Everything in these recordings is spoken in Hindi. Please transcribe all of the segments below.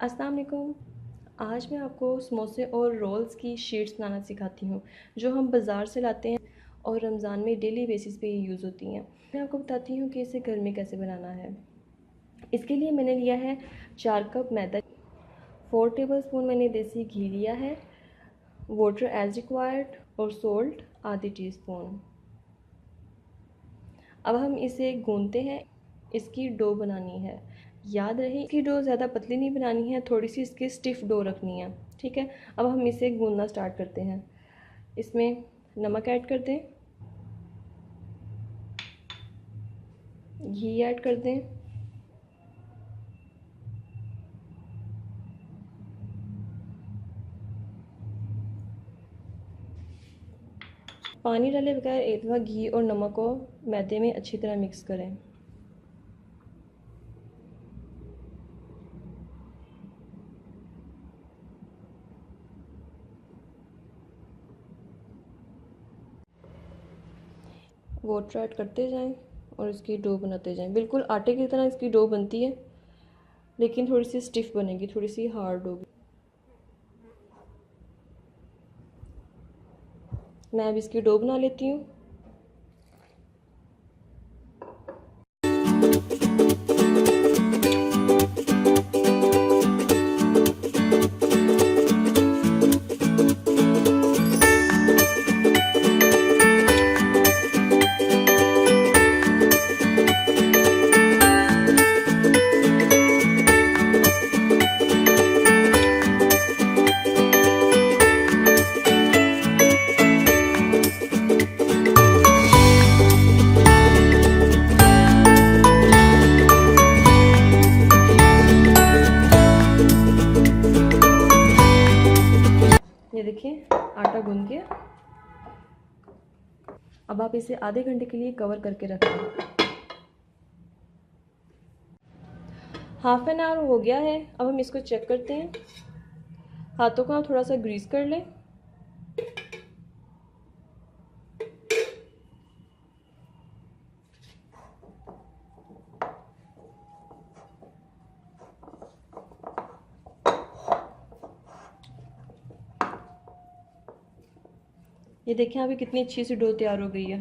अस्सलाम वालेकुम। आज मैं आपको समोसे और रोल्स की शीट्स बनाना सिखाती हूँ, जो हम बाज़ार से लाते हैं और रमज़ान में डेली बेसिस पे ये यूज़ होती हैं। मैं आपको बताती हूँ कि इसे घर में कैसे बनाना है। इसके लिए मैंने लिया है 4 कप मैदा, 4 टेबलस्पून मैंने देसी घी लिया है, वाटर एज़ रिक्वायर्ड और सोल्ट आधी टीस्पून। अब हम इसे गूँथते हैं। इसकी डो बनानी है। याद रहे इसकी डो ज़्यादा पतली नहीं बनानी है, थोड़ी सी इसकी स्टिफ डो रखनी है। ठीक है, अब हम इसे गूँथना स्टार्ट करते हैं। इसमें नमक ऐड कर दें, घी ऐड कर दें, पानी डाले बगैर एक दफ़ा घी और नमक को मैदे में अच्छी तरह मिक्स करें। वाटर ऐड करते जाएं और इसकी डो बनाते जाएं। बिल्कुल आटे की तरह इसकी डो बनती है, लेकिन थोड़ी सी स्टिफ बनेगी, थोड़ी सी हार्ड होगी। मैं अब इसकी डो बना लेती हूँ। ये देखिए आटा गूंद गया। अब आप इसे आधे घंटे के लिए कवर करके रख दें। हाफ एन आवर हो गया है। अब हम इसको चेक करते हैं। हाथों को थोड़ा सा ग्रीस कर लें। ये देखें अभी कितनी अच्छी सी डो तैयार हो गई है।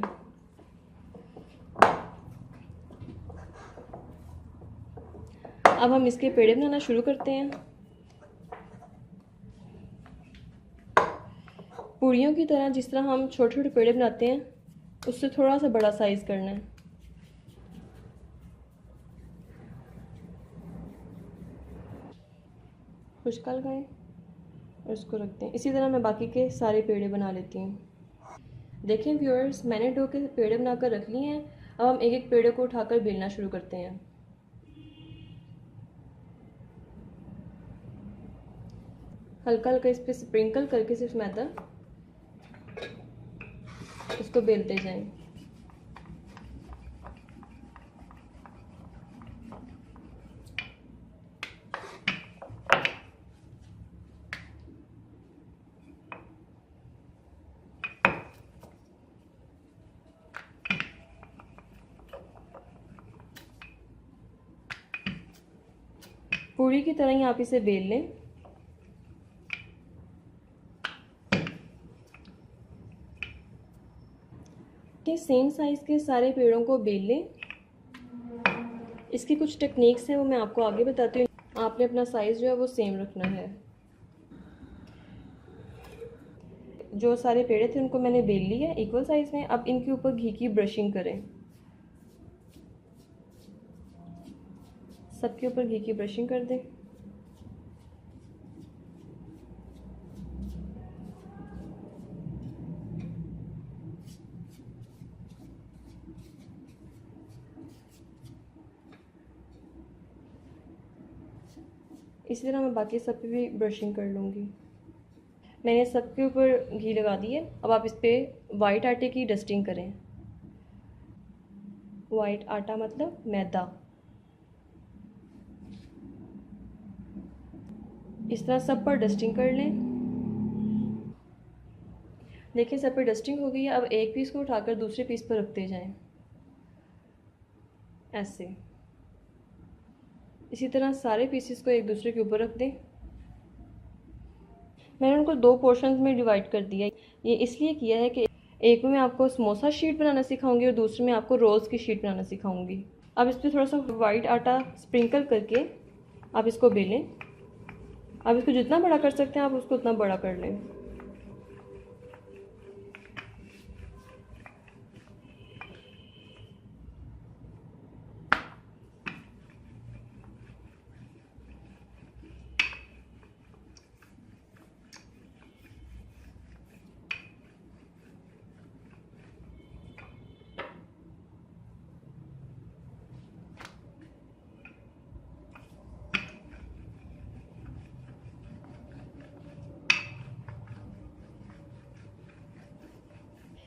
अब हम इसके पेड़े बनाना शुरू करते हैं। पूड़ियों की तरह जिस तरह हम छोटे छोटे पेड़े बनाते हैं, उससे थोड़ा सा बड़ा साइज़ करना है। खुशका लगाएं और इसको रखते हैं। इसी तरह मैं बाकी के सारे पेड़े बना लेती हूँ। देखें व्यूअर्स, मैंने डो के पेड़े बनाकर रख लिए हैं। अब हम एक एक पेड़े को उठाकर बेलना शुरू करते हैं। हल्का हल्का इस पर स्प्रिंकल करके सिर्फ मैदा इसको बेलते जाएं। पूरी की तरह ही आप इसे बेल लें। सेम साइज़ के सारे पेड़ों को बेल लें। इसकी कुछ टेक्निक्स हैं, वो मैं आपको आगे बताती हूँ। आपने अपना साइज़ जो है वो सेम रखना है। जो सारे पेड़े थे उनको मैंने बेल लिया इक्वल साइज़ में। अब इनके ऊपर घी की ब्रशिंग करें। सबके ऊपर घी की ब्रशिंग कर दें। इसी तरह मैं बाकी सब पे भी ब्रशिंग कर लूँगी। मैंने सबके ऊपर घी लगा दी है। अब आप इस पर वाइट आटे की डस्टिंग करें। वाइट आटा मतलब मैदा। इस तरह सब पर डस्टिंग कर लें। देखिए सब पर डस्टिंग हो गई है। अब एक पीस को उठाकर दूसरे पीस पर रखते जाएं, ऐसे। इसी तरह सारे पीसेस को एक दूसरे के ऊपर रख दें। मैंने उनको 2 पोर्शंस में डिवाइड कर दिया। ये इसलिए किया है कि एक में मैं आपको समोसा शीट बनाना सिखाऊंगी और दूसरे में आपको रोल्स की शीट बनाना सिखाऊंगी। अब इस पर थोड़ा सा वाइट आटा स्प्रिंकल करके आप इसको बेलें। आप इसको जितना बड़ा कर सकते हैं आप उसको उतना बड़ा कर लें।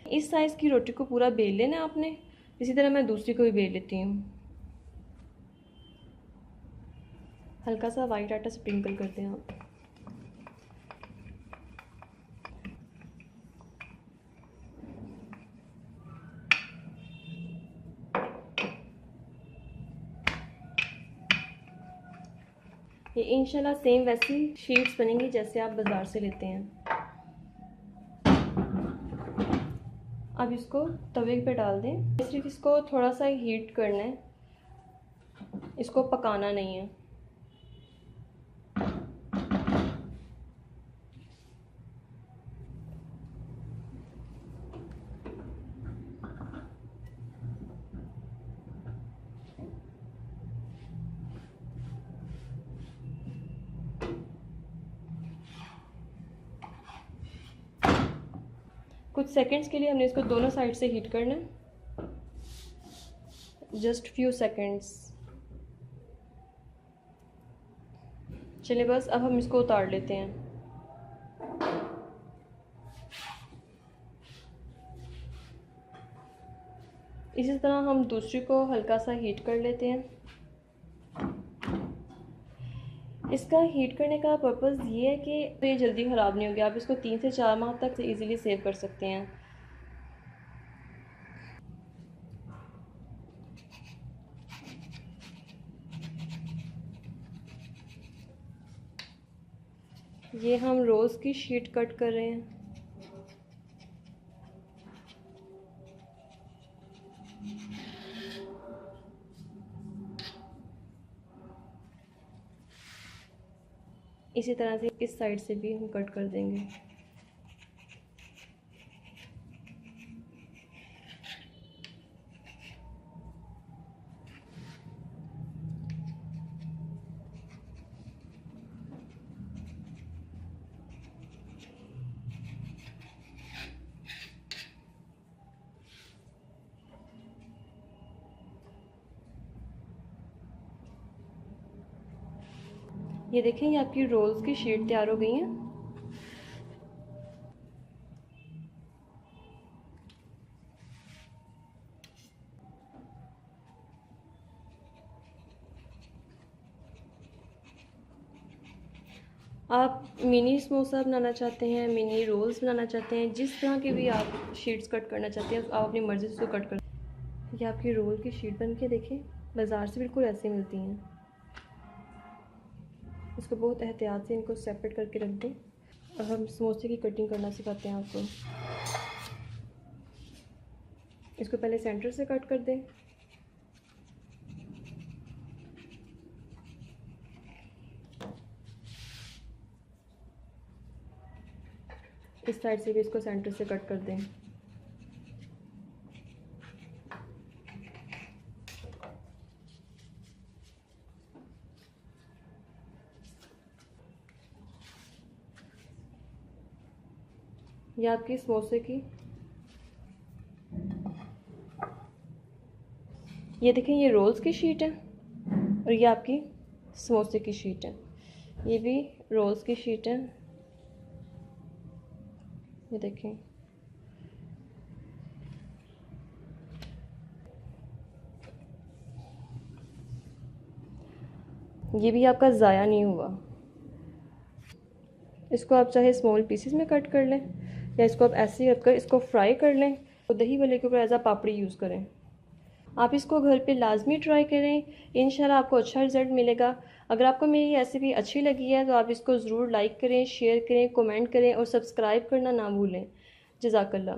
इस साइज़ की रोटी को पूरा बेल लेना आपने। इसी तरह मैं दूसरी को भी बेल लेती हूँ। हल्का सा वाइट आटा स्प्रिंकल करते हैं आप। ये इंशाल्लाह सेम वैसी शीट्स बनेंगी जैसे आप बाज़ार से लेते हैं। अब इसको तवे पे डाल दें। सिर्फ इसको थोड़ा सा हीट करना है, इसको पकाना नहीं है। कुछ सेकंड्स के लिए हमने इसको दोनों साइड से हीट करना है, जस्ट फ्यू सेकंड्स। चलिए बस अब हम इसको उतार लेते हैं। इसी तरह हम दूसरी को हल्का सा हीट कर लेते हैं। इसका हीट करने का पर्पज़ ये है कि तो ये जल्दी ख़राब नहीं होगी। आप इसको 3 से 4 माह तक इजीली सेव कर सकते हैं। ये हम रोज़ की शीट कट कर रहे हैं। इसी तरह से इस साइड से भी हम कट कर देंगे। ये देखें, ये आपकी रोल्स की शीट तैयार हो गई हैं। आप मिनी समोसा बनाना चाहते हैं, मिनी रोल्स बनाना चाहते हैं, जिस तरह की भी आप शीट्स कट करना चाहते हैं आप अपनी मर्ज़ी से कट कर। ये आपकी रोल की शीट बन के देखें, बाज़ार से बिल्कुल ऐसे मिलती हैं। इसको बहुत एहतियात से इनको सेपरेट करके रख दें। और हम समोसे की कटिंग करना सिखाते हैं आपको। इसको पहले सेंटर से कट कर दें। इस साइड से भी इसको सेंटर से कट कर दें। ये आपकी समोसे की, ये देखें, ये रोल्स की शीट है और ये आपकी समोसे की शीट है। ये भी रोल्स की शीट है। ये देखें, ये भी आपका ज़ाया नहीं हुआ। इसको आप चाहे स्मॉल पीसेस में कट कर लें या इसको आप ऐसे ही रखकर इसको फ्राई कर लें और दही वाले के ऊपर एज आ पापड़ी यूज़ करें। आप इसको घर पे लाजमी ट्राई करें, इंशाल्लाह आपको अच्छा रिज़ल्ट मिलेगा। अगर आपको मेरी रेसिपी अच्छी लगी है तो आप इसको ज़रूर लाइक करें, शेयर करें, कमेंट करें और सब्सक्राइब करना ना भूलें। जज़ाकल्लाह।